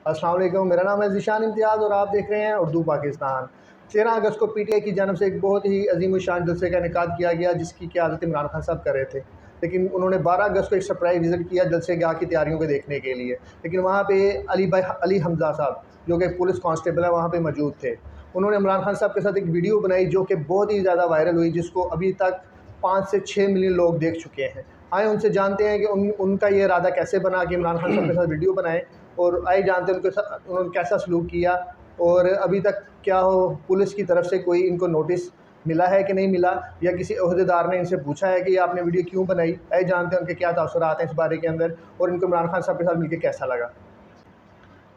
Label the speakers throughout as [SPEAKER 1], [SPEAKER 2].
[SPEAKER 1] अस्सलाम वालेकुम, मेरा नाम है ज़ीशान इम्तियाज़ और आप देख रहे हैं उर्दू पाकिस्तान। 13 अगस्त को पीटीआई की जानब से एक बहुत ही अज़ीमुश्शान जलसे का इनेकाद किया गया, जिसकी क़यादत इमरान खान साहब कर रहे थे। लेकिन उन्होंने 12 अगस्त को एक सरप्राइज़ विज़िट किया जलसे गाह की तैयारियों को देखने के लिए। लेकिन वहाँ पे अली हमज़ा साहब, जो कि पुलिस कांस्टेबल है, वहाँ पे मौजूद थे। उन्होंने इमरान खान साहब के साथ एक वीडियो बनाई जो कि बहुत ही ज़्यादा वायरल हुई, जिसको अभी तक 5 से 6 मिलियन लोग देख चुके हैं। आए उनसे जानते हैं कि उनका ये इरादा कैसे बना कि इमरान खान साहब के साथ वीडियो बनाएं, और आए जानते हैं उनके साथ उन्होंने कैसा सलूक किया, और अभी तक क्या हो पुलिस की तरफ से कोई इनको नोटिस मिला है कि नहीं मिला, या किसी ओहदेदार ने इनसे पूछा है कि आपने वीडियो क्यों बनाई। आए जानते हैं उनके क्या तासुरात हैं इस बारे के अंदर, और इनको इमरान खान साहब के साथ मिलकर कैसा लगा।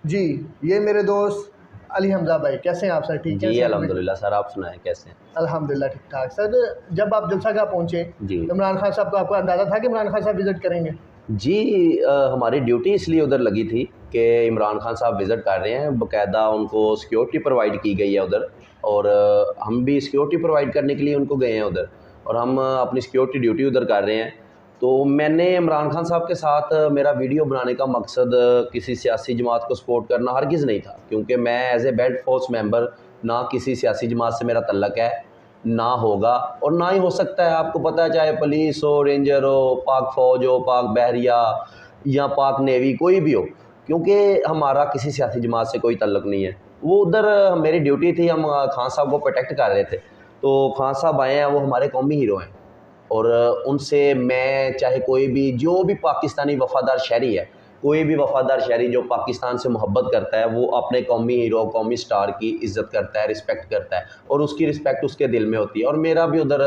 [SPEAKER 1] जी, ये मेरे दोस्त अली हमज़ा भाई, कैसे हैं आप सर? ठीक है
[SPEAKER 2] जी
[SPEAKER 1] सर?
[SPEAKER 2] अल्हम्दुलिल्लाह सर, आप सुनाएं कैसे हैं?
[SPEAKER 1] अल्हम्दुलिल्लाह ठीक ठाक। सर, जब आप जलसा गाह पहुँचे
[SPEAKER 2] जी
[SPEAKER 1] इमरान खान साहब, तो आपको अंदाज़ा था कि इमरान खान साहब विज़िट करेंगे?
[SPEAKER 2] जी हमारी ड्यूटी इसलिए उधर लगी थी कि इमरान खान साहब विज़िट कर रहे हैं, बाकायदा उनको सिक्योरिटी प्रोवाइड की गई है उधर, और हम भी सिक्योरिटी प्रोवाइड करने के लिए उनको गए हैं उधर, और हम अपनी सिक्योरिटी ड्यूटी उधर कर रहे हैं। तो मैंने इमरान खान साहब के साथ मेरा वीडियो बनाने का मकसद किसी सियासी जमात को सपोर्ट करना हरगिज़ नहीं था, क्योंकि मैं as a belt force member ना किसी सियासी जमात से मेरा तल्लक है, ना होगा और ना ही हो सकता है। आपको पता है, चाहे पुलिस हो, रेंजर हो, पाक फ़ौज हो, पाक बहरिया या पाक नेवी, कोई भी हो, क्योंकि हमारा किसी सियासी जमात से कोई तल्लुक़ नहीं है। वो उधर मेरी ड्यूटी थी, हम खान साहब को प्रोटेक्ट कर रहे थे। तो खान साहब आए हैं, वो हमारे कौमी हीरो हैं, और उनसे मैं चाहे कोई भी, जो भी पाकिस्तानी वफ़ादार शहरी है, कोई भी वफ़ादार शहरी जो पाकिस्तान से मोहब्बत करता है, वो अपने कौमी हीरो, कौमी स्टार की इज़्ज़त करता है, रिस्पेक्ट करता है, और उसकी रिस्पेक्ट उसके दिल में होती है। और मेरा भी उधर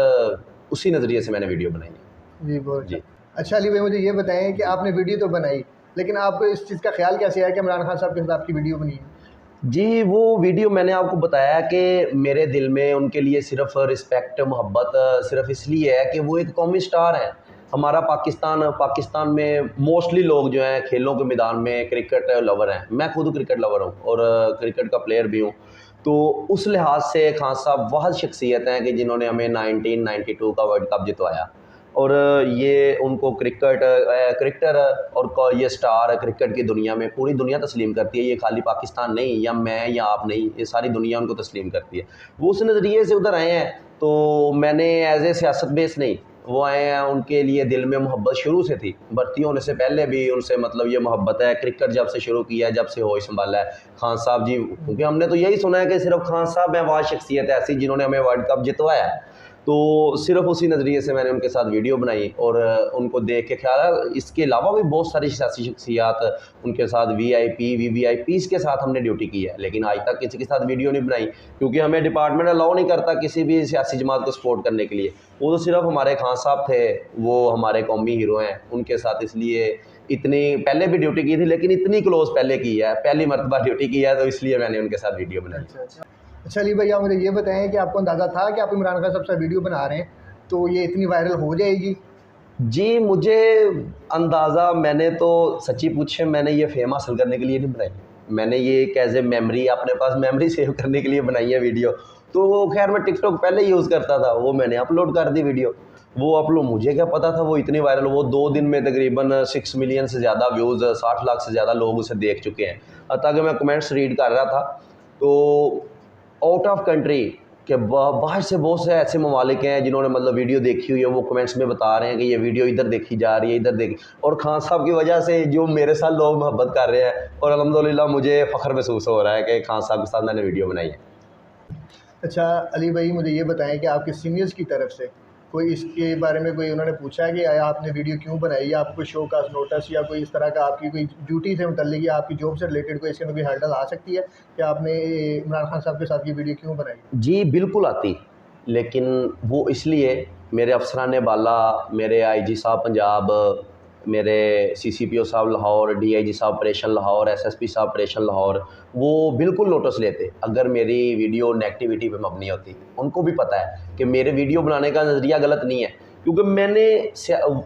[SPEAKER 2] उसी नज़रिए से मैंने वीडियो बनाई है।
[SPEAKER 1] जी, बहुत
[SPEAKER 2] जी
[SPEAKER 1] अच्छा। अली भाई, मुझे ये बताएं कि आपने वीडियो तो बनाई, लेकिन आपको इस चीज़ का ख्याल कैसे आया कि इमरान खान साहब के साथ आपकी वीडियो बनी है?
[SPEAKER 2] जी, वो वीडियो मैंने आपको बताया कि मेरे दिल में उनके लिए सिर्फ़ रिस्पेक्ट, मोहब्बत सिर्फ़ इसलिए है कि वो एक कौमी स्टार हैं। हमारा पाकिस्तान में मोस्टली लोग जो हैं खेलों के मैदान में क्रिकेट लवर हैं। मैं खुद क्रिकेट लवर हूँ और क्रिकेट का प्लेयर भी हूँ। तो उस लिहाज से खान साहब वह शख्सियत हैं कि जिन्होंने हमें 1992 का वर्ल्ड कप जितवाया, और ये उनको क्रिकेटर और ये स्टार क्रिकेट की दुनिया में पूरी दुनिया तस्लीम करती है। ये खाली पाकिस्तान नहीं, या मैं या आप नहीं, ये सारी दुनिया उनको तस्लीम करती है। वो उस नज़रिए से उधर आए हैं, तो मैंने एज ए सियासत बेस नहीं, वो आए हैं, उनके लिए दिल में मोहब्बत शुरू से थी, भर्ती होने से पहले भी उनसे मतलब ये मोहब्बत है। क्रिकेट जब से शुरू किया है, जब से होश संभाला है खान साहब जी, क्योंकि हमने तो यही सुना है कि सिर्फ खान साहब है वह शख्सियत ऐसी जिन्होंने हमें वर्ल्ड कप जितवाया है। तो सिर्फ़ उसी नज़रिए से मैंने उनके साथ वीडियो बनाई, और उनको देख के ख्याल है, इसके अलावा भी बहुत सारी सियासी शख्सियात उनके साथ वीआईपी, वीवीआईपीज़ के साथ हमने ड्यूटी की है, लेकिन आज तक किसी के साथ वीडियो नहीं बनाई, क्योंकि हमें डिपार्टमेंट अलाउ नहीं करता किसी भी सियासी जमात को सपोर्ट करने के लिए। वो तो सिर्फ हमारे खान साहब थे, वो हमारे कौमी हीरो हैं, उनके साथ इसलिए इतनी पहले भी ड्यूटी की थी, लेकिन इतनी क्लोज़ पहले की है, पहली मरतबा ड्यूटी की है, तो इसलिए मैंने उनके साथ वीडियो बनाई।
[SPEAKER 1] अच्छा अली भैया, मुझे ये बताएं कि आपको अंदाज़ा था कि आप इमरान खान साहब से वीडियो बना रहे हैं तो ये इतनी वायरल हो जाएगी?
[SPEAKER 2] जी, मुझे अंदाज़ा, मैंने तो सच्ची पूछे, मैंने ये फ़ेम हासिल करने के लिए नहीं बनाई। मैंने ये एक एज़ ए मेमोरी, अपने पास मेमोरी सेव करने के लिए बनाई है वीडियो। तो वो खैर मैं टिकटॉक पहले यूज़ करता था, वो मैंने अपलोड कर दी वीडियो। वो अपलोड, मुझे क्या पता था वो इतनी वायरल, वो 2 दिन में तकरीबन 6 मिलियन से ज़्यादा व्यूज़, 60 लाख से ज़्यादा लोग उसे देख चुके हैं। ताकि मैं कमेंट्स रीड कर रहा था, तो आउट ऑफ कंट्री कि बाहर से बहुत से ऐसे ममालिक हैं जिन्होंने मतलब वीडियो देखी हुई है, वो कमेंट्स में बता रहे हैं कि ये वीडियो इधर देखी जा रही है, इधर देखी, और खान साहब की वजह से जो मेरे साथ लोग मोहब्बत कर रहे हैं, और अल्हम्दुलिल्लाह मुझे फ़ख्र महसूस हो रहा है कि खान साहब के साथ मैंने वीडियो बनाई है।
[SPEAKER 1] अच्छा अली भाई, मुझे ये बताएं कि आपके सीनियर्स की तरफ से कोई इसके बारे में कोई उन्होंने पूछा है कि आपने वीडियो क्यों बनाई, या आपको शो का नोटिस या कोई इस तरह का आपकी कोई ड्यूटी से मुतल्लिक या आपकी जॉब से रिलेटेड कोई इसके अंदर कोई हर्डल आ सकती है कि आपने इमरान खान साहब के साथ ये वीडियो क्यों बनाई?
[SPEAKER 2] जी बिल्कुल आती, लेकिन वो इसलिए मेरे अफसरान बाला, मेरे आईजी साहब पंजाब, मेरे सीसीपीओ साहब लाहौर, डीआईजी साहब ऑपरेशन लाहौर, एसएसपी साहब ऑपरेशन लाहौर, वो बिल्कुल नोटिस लेते अगर मेरी वीडियो नेगेटिविटी पे मबनी होती। उनको भी पता है कि मेरे वीडियो बनाने का नज़रिया गलत नहीं है, क्योंकि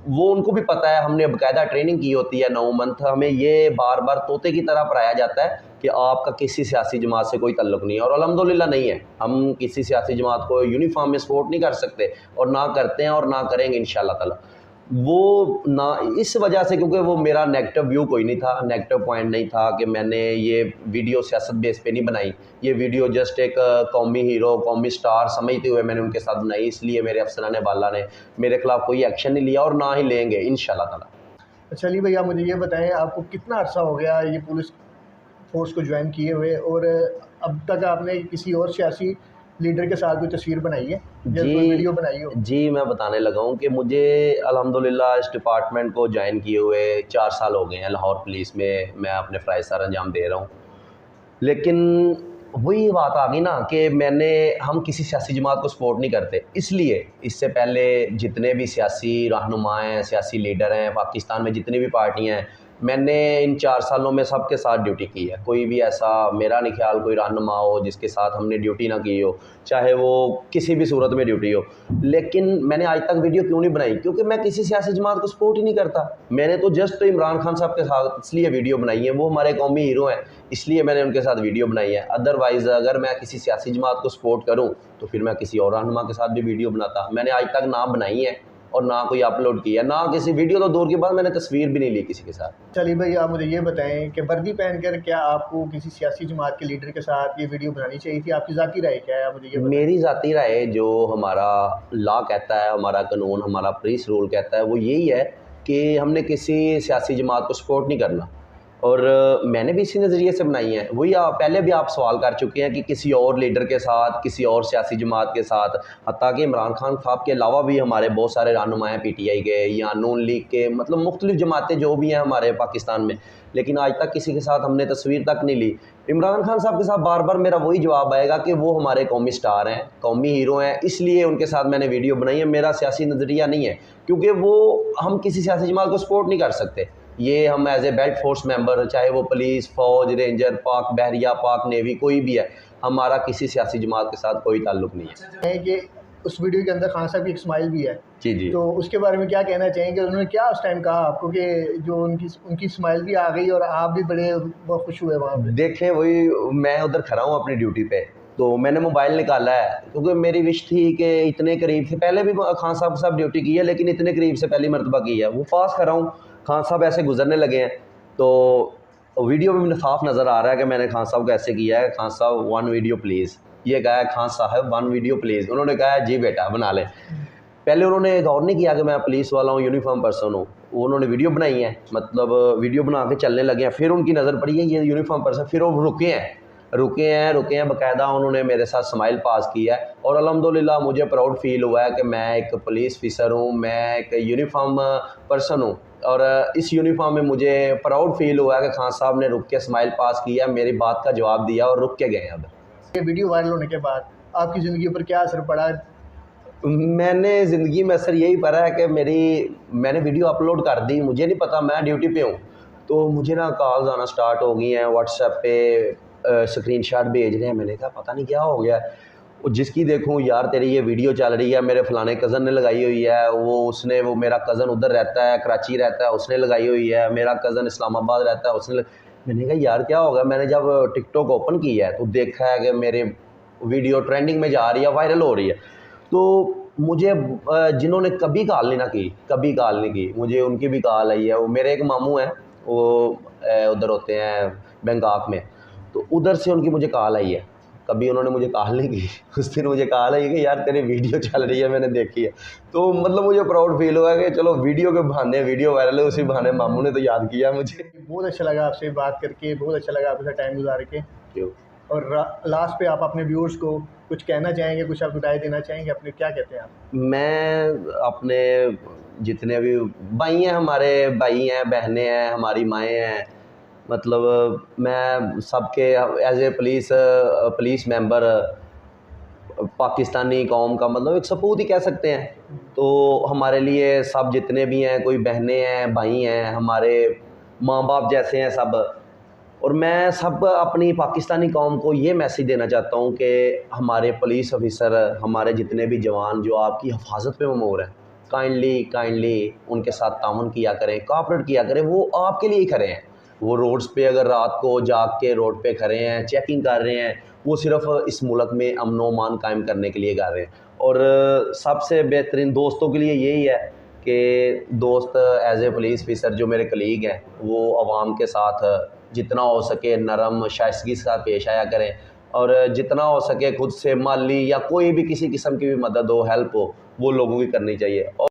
[SPEAKER 2] वो उनको भी पता है, हमने बाकायदा ट्रेनिंग की होती है 9 मंथ। हमें ये बार बार तोते की तरह पढ़ाया जाता है कि आपका किसी सियासी जमात से कोई तल्लुक़ नहीं है, और अल्हम्दुलिल्लाह नहीं है। हम किसी सियासी जमात को यूनिफॉर्म में सपोर्ट नहीं कर सकते, और ना करते हैं और ना करेंगे इंशाअल्लाह ताला। वो ना इस वजह से, क्योंकि वो मेरा नेगेटिव व्यू कोई नहीं था, नेगेटिव पॉइंट नहीं था कि मैंने ये वीडियो सियासत बेस पे नहीं बनाई। ये वीडियो जस्ट एक कौमी हीरो, कौमी स्टार समझते हुए मैंने उनके साथ बनाई, इसलिए मेरे अफसरान बाला ने मेरे खिलाफ कोई एक्शन नहीं लिया और ना ही लेंगे इंशाल्लाह ताला।
[SPEAKER 1] अच्छा अली भाई, आप मुझे ये बताएं, आपको कितना अर्सा हो गया ये पुलिस फोर्स को ज्वाइन किए हुए, और अब तक आपने किसी और सियासी लीडर के साथ कोई तस्वीर बनाई है या कोई वीडियो बनाई हो?
[SPEAKER 2] जी, मैं बताने लगा हूँ कि मुझे अल्हम्दुलिल्लाह इस डिपार्टमेंट को ज्वाइन किए हुए 4 साल हो गए हैं। लाहौर पुलिस में मैं अपने फ़राइज़ सर अंजाम दे रहा हूँ। लेकिन वही बात आ गई ना कि हम किसी सियासी जमात को सपोर्ट नहीं करते। इसलिए इससे पहले जितने भी सियासी रहनुमा हैं, सियासी लीडर हैं, पाकिस्तान में जितनी भी पार्टियाँ हैं, मैंने इन 4 सालों में सबके साथ ड्यूटी की है। कोई भी ऐसा मेरा नहीं ख्याल कोई रहनुमा हो जिसके साथ हमने ड्यूटी ना की हो, चाहे वो किसी भी सूरत में ड्यूटी हो। लेकिन मैंने आज तक वीडियो क्यों नहीं बनाई? क्योंकि मैं किसी सियासी जमात को सपोर्ट ही नहीं करता। मैंने तो जस्ट इमरान खान साहब के साथ इसलिए वीडियो बनाई है, वो हमारे कौमी हीरो हैं, इसलिए मैंने उनके साथ वीडियो बनाई है। अदरवाइज़ अगर मैं किसी सियासी जमात को सपोर्ट करूँ तो फिर मैं किसी और रहनुमा के साथ भी वीडियो बनाता। मैंने आज तक ना बनाई है और ना कोई अपलोड किया, ना किसी वीडियो, तो दूर के बाद मैंने तस्वीर भी नहीं ली किसी के साथ।
[SPEAKER 1] चलिए भाई, आप मुझे ये बताएं कि वर्दी पहनकर क्या आपको किसी सियासी जमात के लीडर के साथ ये वीडियो बनानी चाहिए थी? आपकी ज़ाती राय क्या है, आप मुझे ये बताएं।
[SPEAKER 2] मेरी ज़ाती राय, जो हमारा लॉ कहता है, हमारा कानून, हमारा पुलिस रूल कहता है, वो यही है कि हमने किसी सियासी जमात को सपोर्ट नहीं करना। और मैंने भी इसी नज़रिए से बनाई है। वही पहले भी आप सवाल कर चुके हैं कि किसी और लीडर के साथ, किसी और सियासी जमात के साथ, हत्ता कि इमरान खान साहब के अलावा भी हमारे बहुत सारे रहनुमा हैं PTI के या नून लीग के, मतलब मुख्तलिफ जमातें जो भी हैं हमारे पाकिस्तान में, लेकिन आज तक किसी के साथ हमने तस्वीर तक नहीं ली। इमरान खान साहब के साथ बार बार मेरा वही जवाब आएगा कि वो हमारे कौमी स्टार हैं, कौमी हीरो हैं, इसलिए उनके साथ मैंने वीडियो बनाई है। मेरा सियासी नज़रिया नहीं है, क्योंकि हम किसी सियासी जमात को सपोर्ट नहीं कर सकते। ये हम as a belt force member, चाहे वो पुलिस, फ़ौज, रेंजर, पाक बहरिया, पाक नेवी, कोई भी है, हमारा किसी सियासी जमात के साथ कोई ताल्लुक़ नहीं है।
[SPEAKER 1] कि उस वीडियो के अंदर खान साहब की एक स्माइल भी है।
[SPEAKER 2] जी जी।
[SPEAKER 1] तो उसके बारे में क्या कहना चाहेंगे? उन्होंने क्या उस टाइम कहा आपको कि जो उनकी स्माइल भी आ गई और आप भी बड़े बहुत खुश हुए वहाँ पे?
[SPEAKER 2] देखें, वही मैं उधर खड़ा हूँ अपनी ड्यूटी पे, तो मैंने मोबाइल निकाला है, क्योंकि मेरी विश थी कि इतने करीब से पहले भी खान साहब के साथ ड्यूटी की है, लेकिन इतने करीब से पहली मरतबा की है। वो पास खड़ा हूँ, खान साहब ऐसे गुजरने लगे हैं, तो वीडियो में मुझे साफ नज़र आ रहा है कि मैंने खान साहब को ऐसे किया है, खान साहब 1 वीडियो प्लीज़, ये कहा है खान साहब 1 वीडियो प्लीज़। उन्होंने कहा है जी बेटा बना लें। पहले उन्होंने गौर नहीं किया कि मैं पुलिस वाला हूँ, यूनिफॉर्म पर्सन हूँ। उन्होंने वीडियो बनाई है, मतलब वीडियो बना के चलने लगे हैं, फिर उनकी नज़र पड़ी है ये यूनिफॉर्म पर्सन, फिर वो रुके हैं बाकायदा उन्होंने मेरे साथ स्माइल पास की है। और अल्हम्दुलिल्लाह मुझे प्राउड फील हुआ है कि मैं एक पुलिस ऑफिसर हूँ, मैं एक यूनिफॉर्म पर्सन हूँ, और इस यूनिफॉर्म में मुझे प्राउड फील हुआ है कि खान साहब ने रुक के स्माइल पास किया, मेरी बात का जवाब दिया और रुक के गए। अब
[SPEAKER 1] ये वीडियो वायरल होने के बाद आपकी ज़िंदगी पर क्या असर पड़ा?
[SPEAKER 2] मैंने ज़िंदगी में असर यही पड़ा है कि मैंने वीडियो अपलोड कर दी, मुझे नहीं पता, मैं ड्यूटी पे हूँ, तो मुझे ना कॉल्स आना स्टार्ट हो गई हैं, व्हाट्सएप पे स्क्रीनशॉट भेज रहे हैं। मैंने कहा पता नहीं क्या हो गया, और जिसकी देखूँ यार तेरी ये वीडियो चल रही है, मेरे फलाने कज़न ने लगाई हुई है, वो मेरा कज़न उधर रहता है, कराची रहता है, उसने लगाई हुई है, मेरा कज़न इस्लामाबाद रहता है, मैंने कहा यार क्या होगा। मैंने जब टिकटॉक ओपन किया है तो देखा है कि मेरे वीडियो ट्रेंडिंग में जा रही है, वायरल हो रही है। तो मुझे जिन्होंने कभी कॉल नहीं की, मुझे उनकी भी कॉल आई है। वो मेरे एक मामू हैं, वो उधर होते हैं बैंकॉक में, तो उधर से उनकी मुझे कॉल आई है, कभी उन्होंने मुझे कॉल नहीं की। उस दिन मुझे कॉल आई कि यार तेरी वीडियो चल रही है, मैंने देखी है। तो मतलब मुझे प्राउड फील हुआ कि चलो वीडियो के बहाने वीडियो वायरल है, उसी बहाने मामू ने तो याद किया मुझे।
[SPEAKER 1] बहुत अच्छा लगा आपसे बात करके, बहुत अच्छा लगा आपके साथ टाइम गुजार के।
[SPEAKER 2] क्यों?
[SPEAKER 1] और लास्ट पे आप अपने व्यूअर्स को कुछ कहना चाहेंगे, कुछ आप राय देना चाहेंगे अपने, क्या कहते हैं आप?
[SPEAKER 2] मैं अपने जितने भी भाई हैं, हमारे भाई हैं, बहनें हैं, हमारी माएँ हैं, मतलब मैं सबके as a police member Pakistani कौम का मतलब एक सपूत ही कह सकते हैं। तो हमारे लिए सब जितने भी हैं, कोई बहनें हैं, भाई हैं, हमारे माँ बाप जैसे हैं सब। और मैं सब अपनी पाकिस्तानी कौम को ये मैसेज देना चाहता हूँ कि हमारे पुलिस ऑफिसर, हमारे जितने भी जवान जो आपकी हिफाजत पे ममूर हैं, काइंडली उनके साथ ताउन किया करें, कोऑपरेट किया करें। वो आपके लिए ही खड़े हैं। वो रोड्स पे अगर रात को जाग के रोड पे खड़े हैं, चेकिंग कर रहे हैं, वो सिर्फ इस मुल्क में अमन व अमान कायम करने के लिए कर रहे हैं। और सबसे बेहतरीन दोस्तों के लिए यही है कि दोस्त एज ए पुलिस ऑफिसर जो मेरे कलीग हैं वो आवाम के साथ जितना हो सके नरम शाइस्तगी के साथ पेश आया करें, और जितना हो सके खुद से माली या कोई भी किसी किस्म की भी मदद हो, हेल्प हो, वो लोगों की करनी चाहिए। और